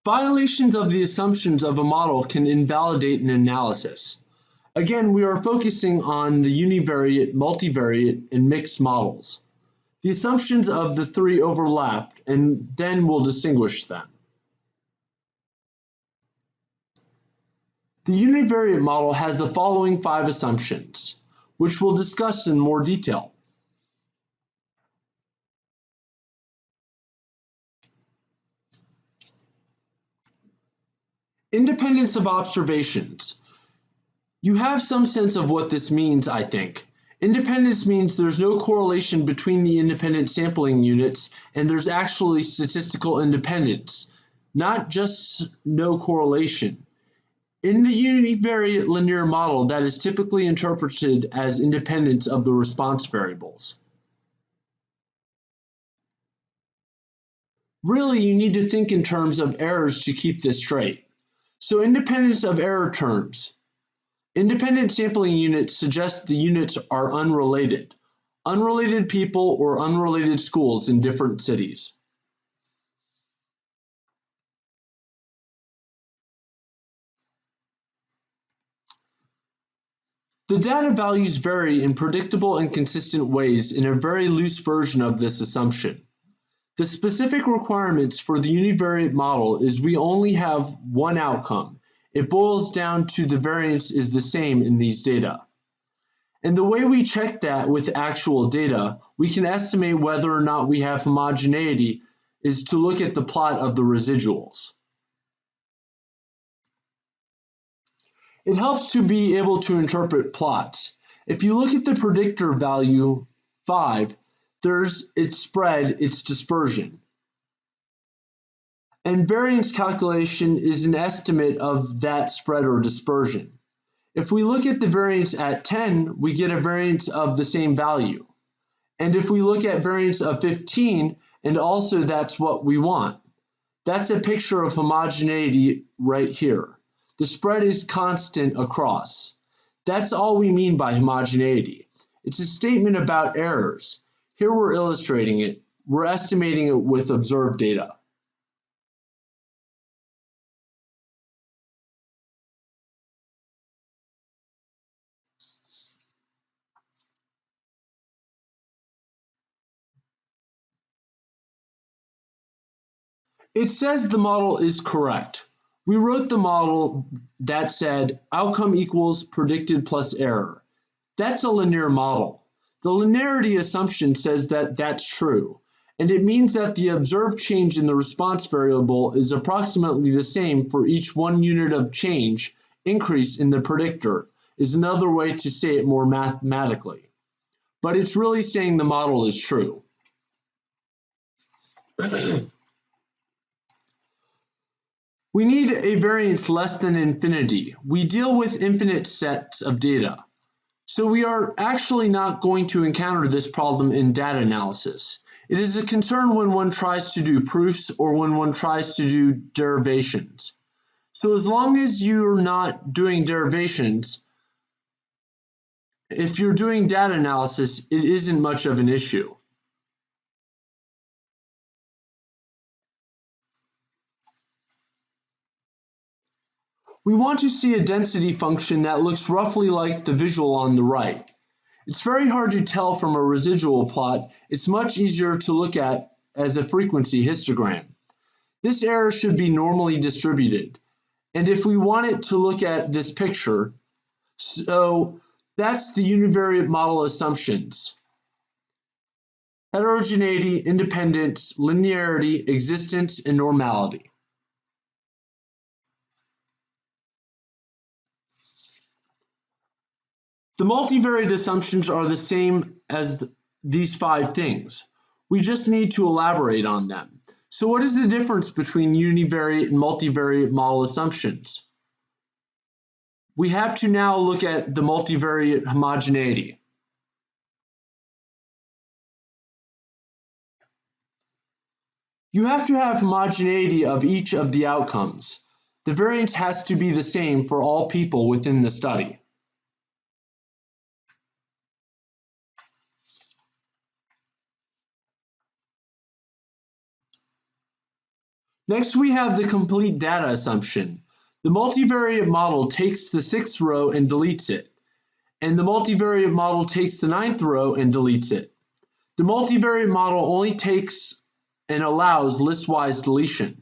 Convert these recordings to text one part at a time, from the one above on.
Violations of the assumptions of a model can invalidate an analysis. Again, we are focusing on the univariate, multivariate, and mixed models. The assumptions of the three overlap, and then we'll distinguish them. The univariate model has the following 5 assumptions, which we'll discuss in more detail. Independence of observations. You have some sense of what this means, I think. Independence means there's no correlation between the independent sampling units, and there's actually statistical independence, not just no correlation. In the univariate linear model, that is typically interpreted as independence of the response variables. Really, you need to think in terms of errors to keep this straight. So independence of error terms. Independent sampling units suggest the units are unrelated. Unrelated people or unrelated schools in different cities. The data values vary in predictable and consistent ways in a very loose version of this assumption. The specific requirements for the univariate model is we only have one outcome. It boils down to the variance is the same in these data. And the way we check that with actual data, we can estimate whether or not we have homogeneity is to look at the plot of the residuals. It helps to be able to interpret plots. If you look at the predictor value 5, there's its spread, its dispersion. And variance calculation is an estimate of that spread or dispersion. If we look at the variance at 10, we get a variance of the same value. And if we look at variance of 15, and also that's what we want. That's a picture of homogeneity right here. The spread is constant across. That's all we mean by homogeneity. It's a statement about errors. Here we're illustrating it. We're estimating it with observed data. It says the model is correct. We wrote the model that said outcome equals predicted plus error. That's a linear model. The linearity assumption says that that's true, and it means that the observed change in the response variable is approximately the same for each 1 unit of change increase in the predictor, is another way to say it more mathematically. But it's really saying the model is true. We need a variance less than infinity. We deal with infinite sets of data. So we are actually not going to encounter this problem in data analysis. It is a concern when one tries to do proofs or when one tries to do derivations. So as long as you're not doing derivations, if you're doing data analysis, it isn't much of an issue. We want to see a density function that looks roughly like the visual on the right. It's very hard to tell from a residual plot. It's much easier to look at as a frequency histogram. This error should be normally distributed. And if we want it to look at this picture, so that's the univariate model assumptions. Heterogeneity, independence, linearity, existence, and normality. The multivariate assumptions are the same as these 5 things. We just need to elaborate on them. So what is the difference between univariate and multivariate model assumptions? We have to now look at the multivariate homogeneity. You have to have homogeneity of each of the outcomes. The variance has to be the same for all people within the study. Next, we have the complete data assumption. The multivariate model takes the 6th row and deletes it, and the multivariate model takes the 9th row and deletes it. The multivariate model only takes and allows list-wise deletion.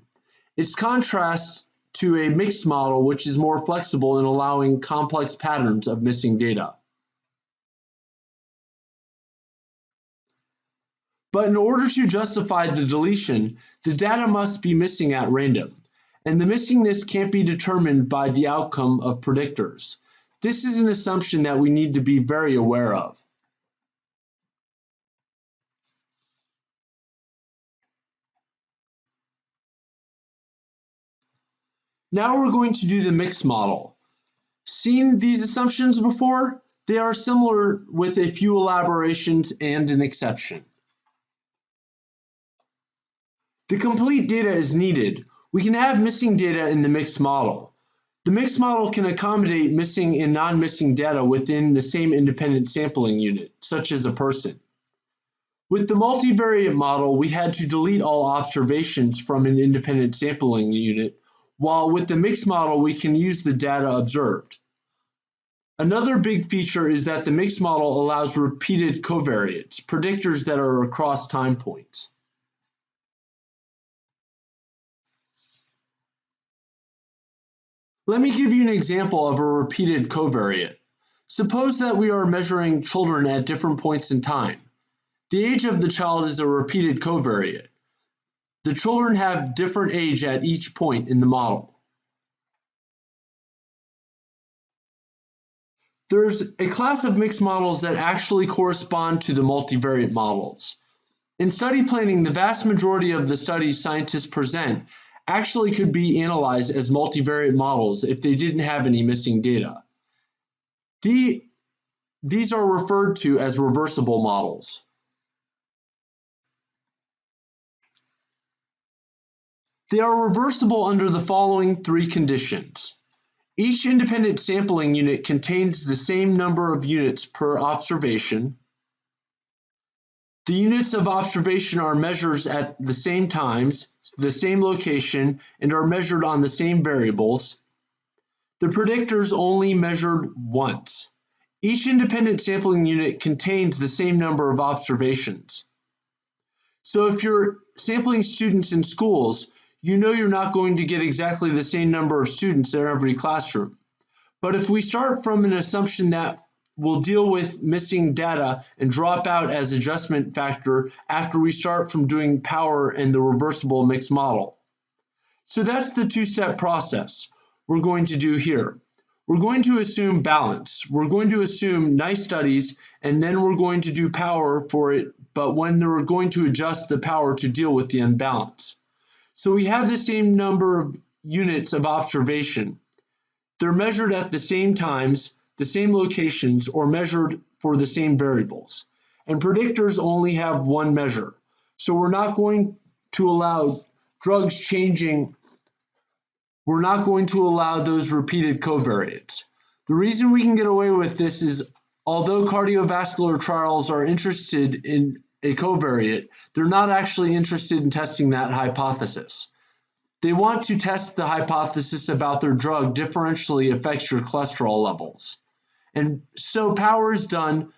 Its contrast to a mixed model, which is more flexible in allowing complex patterns of missing data. But in order to justify the deletion, the data must be missing at random, and the missingness can't be determined by the outcome of predictors. This is an assumption that we need to be very aware of. Now we're going to do the mixed model. Seen these assumptions before? They are similar with a few elaborations and an exception. The complete data is needed. We can have missing data in the mixed model. The mixed model can accommodate missing and non-missing data within the same independent sampling unit, such as a person. With the multivariate model, we had to delete all observations from an independent sampling unit, while with the mixed model, we can use the data observed. Another big feature is that the mixed model allows repeated covariates, predictors that are across time points. Let me give you an example of a repeated covariate. Suppose that we are measuring children at different points in time. The age of the child is a repeated covariate. The children have different age at each point in the model. There's a class of mixed models that actually correspond to the multivariate models. In study planning, the vast majority of the studies scientists present actually could be analyzed as multivariate models if they didn't have any missing data. These are referred to as reversible models. They are reversible under the following 3 conditions. Each independent sampling unit contains the same number of units per observation. The units of observation are measured at the same times, the same location, and are measured on the same variables. The predictors only measured once. Each independent sampling unit contains the same number of observations. So if you're sampling students in schools, you know you're not going to get exactly the same number of students in every classroom. But if we start from an assumption that we'll deal with missing data and drop out as adjustment factor after we start from doing power and the reversible mixed model. So that's the 2-step process we're going to do here. We're going to assume balance. We're going to assume nice studies, and then we're going to do power for it, but when we're going to adjust the power to deal with the imbalance. So we have the same number of units of observation. They're measured at the same times, the same locations, or measured for the same variables. And predictors only have one measure. So we're not going to allow drugs changing. We're not going to allow those repeated covariates. The reason we can get away with this is, although cardiovascular trials are interested in a covariate, they're not actually interested in testing that hypothesis. They want to test the hypothesis about their drug differentially affects your cholesterol levels. And so power is done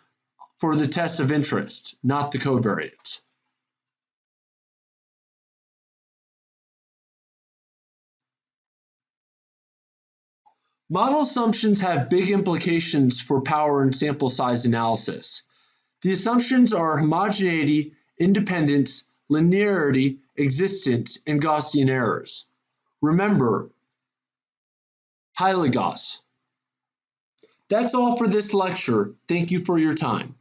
for the test of interest, not the covariates. Model assumptions have big implications for power and sample size analysis. The assumptions are homogeneity, independence, linearity, existence, and Gaussian errors. Remember, Hilligauss. That's all for this lecture. Thank you for your time.